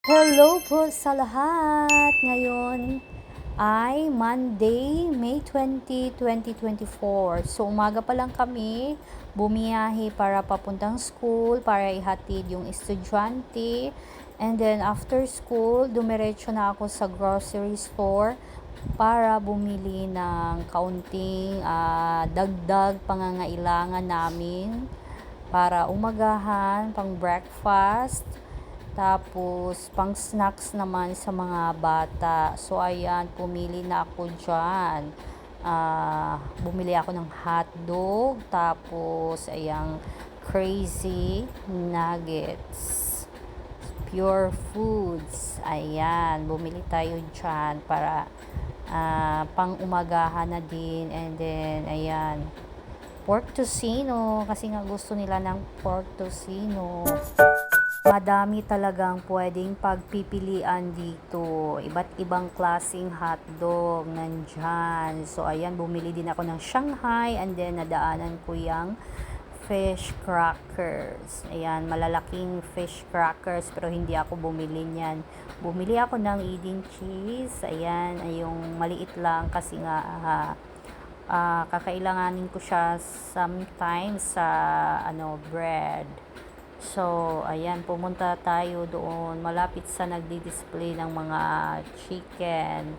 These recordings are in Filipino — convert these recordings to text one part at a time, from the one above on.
Hello po sa lahat! Ngayon ay Monday, May 20, 2024. So umaga pa lang kami bumiyahe para papuntang school para ihatid yung estudyante. And then after school, dumiretso na ako sa grocery store para bumili ng kaunting dagdag pangangailangan namin para umagahan, pang breakfast. Tapos, pang snacks naman sa mga bata. So, ayan, pumili na ako dyan. Bumili ako ng hotdog. Tapos, ayan, crazy nuggets. Pure foods. Ayan, bumili tayo dyan para pang umagahan na din. And then, ayan, pork tocino. Kasi nga gusto nila ng pork tocino. Madami talagang pwedeng pagpipilian dito. Iba't ibang klaseng hotdog nandyan. So, ayan, bumili din ako ng Shanghai and then nadaanan ko yung fish crackers. Ayan, malalaking fish crackers pero hindi ako bumili niyan. Bumili ako ng Eden cheese. Ayan, ay yung maliit lang kasi nga kakailanganin ko siya sometimes sa bread. So, ayan, pumunta tayo doon. Malapit sa nagdi-display ng mga chicken.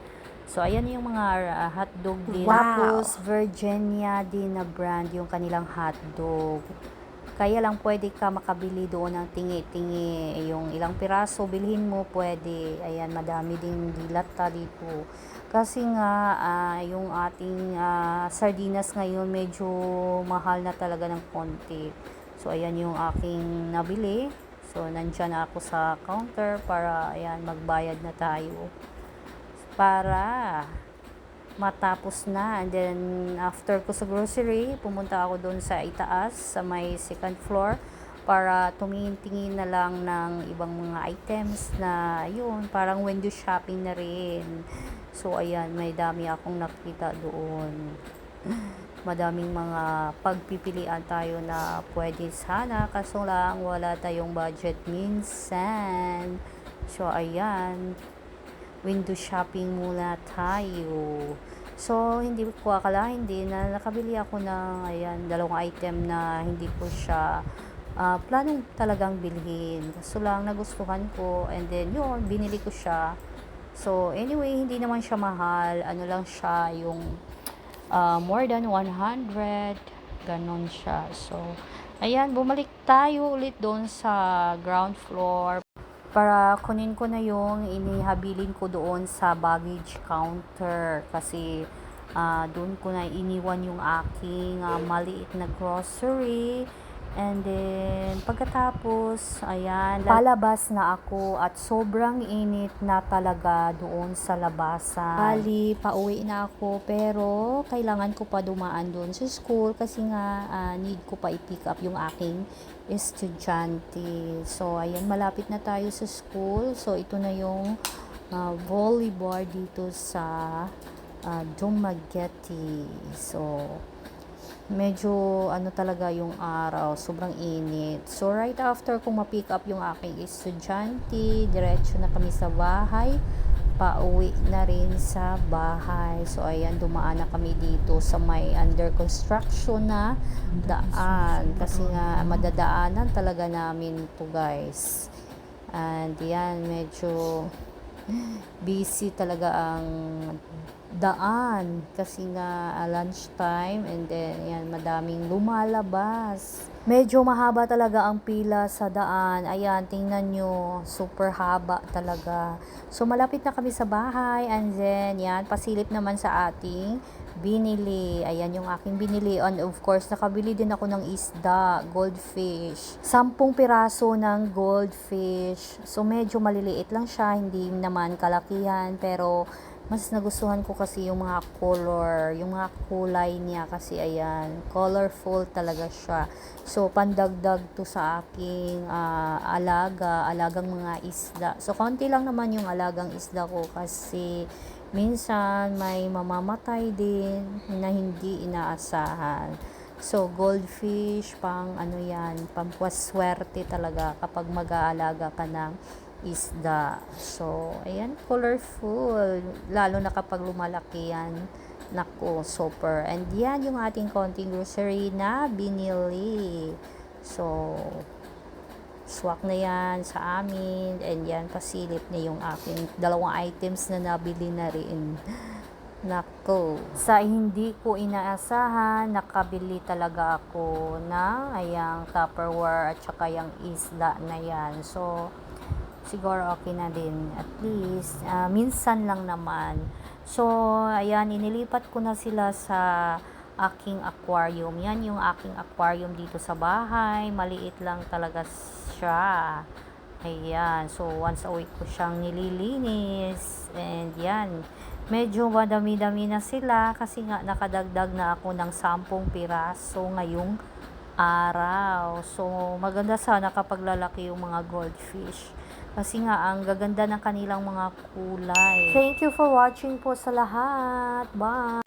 So, ayan yung mga hotdog din. Tapos, Virginia din na brand yung kanilang hotdog. Kaya lang pwede ka makabili doon ng tingi-tingi. Yung ilang piraso, bilhin mo, pwede. Ayan, madami din dilata dito. Kasi nga, yung ating sardinas ngayon, medyo mahal na talaga ng konti. So, ayan yung aking nabili. So, nandyan na ako sa counter para, ayan, magbayad na tayo. Para matapos na. And then, after ko sa grocery, pumunta ako doon sa itaas, sa may second floor, para tumingin-tingin na lang ng ibang mga items na, yun, parang window shopping na rin. So, ayan, may dami akong nakita doon. Madaming mga pagpipilian tayo na pwede sana, kaso lang wala tayong budget minsan. So, ayan, window shopping muna tayo. So, hindi ko akalain din na nakabili ako ng, ayan, dalawang item na hindi ko siya planong talagang bilhin. Kaso lang nagustuhan ko and then yun, binili ko siya. So, anyway, hindi naman siya mahal. Ano lang siya, yung more than 100, ganon siya. So, ayan, bumalik tayo ulit doon sa ground floor para kunin ko na yung inihabilin ko doon sa baggage counter kasi doon ko na iniwan yung aking maliit na grocery. And then, pagkatapos, ayan, palabas na ako at sobrang init na talaga doon sa labasan. Bali, pauwi na ako pero kailangan ko pa dumaan doon sa school kasi nga need ko pa i-pick up yung aking estudyante. So, ayan, malapit na tayo sa school. So, ito na yung volleyball dito sa Dumaguete. So, medyo talaga yung araw, sobrang init. So, right after kung ma-pick up yung aking estudyante, diretso na kami sa bahay, pauwi na rin sa bahay. So, ayan, dumaan na kami dito sa may under construction na daan. Kasi nga, madadaanan talaga namin to guys. And yan, medyo busy talaga ang daan kasi nga lunch time and then yan madaming lumalabas. Medyo mahaba talaga ang pila sa daan. Ayan, tingnan nyo, super haba talaga. So malapit na kami sa bahay and then yan, pasilip naman sa ating binili. Ayan yung aking binili. And of course, nakabili din ako ng isda, goldfish. 10 piraso ng goldfish. So medyo maliliit lang siya, hindi naman kalakihan pero mas nagustuhan ko kasi yung mga color, yung mga kulay niya kasi ayan, colorful talaga siya. So, pandagdag to sa aking alagang mga isda. So, konti lang naman yung alagang isda ko kasi minsan may mamamatay din na hindi inaasahan. So, goldfish, pang yan, pampaswerte talaga kapag mag-aalaga ka ng isda. So, ayan, colorful. Lalo na kapag lumalaki yan. Naku, super. And yan yung ating konting grocery na binili. So, swak na yan sa amin. And yan, pasilip na yung aking dalawang items na nabili na rin. Nako, sa hindi ko inaasahan, nakabili talaga ako ng ayang Tupperware at saka yung isda na yan. So, siguro okay na din. At least, minsan lang naman. So, ayan, inilipat ko na sila sa aking aquarium. Yan yung aking aquarium dito sa bahay. Maliit lang talaga siya. Ayan. So, once a week ko siyang nililinis. And yan. Medyo madami-dami na sila kasi nga nakadagdag na ako ng 10 piraso ngayong araw. So, maganda sana kapag lalaki yung mga goldfish. Kasi nga, ang gaganda ng kanilang mga kulay. Thank you for watching po sa lahat. Bye!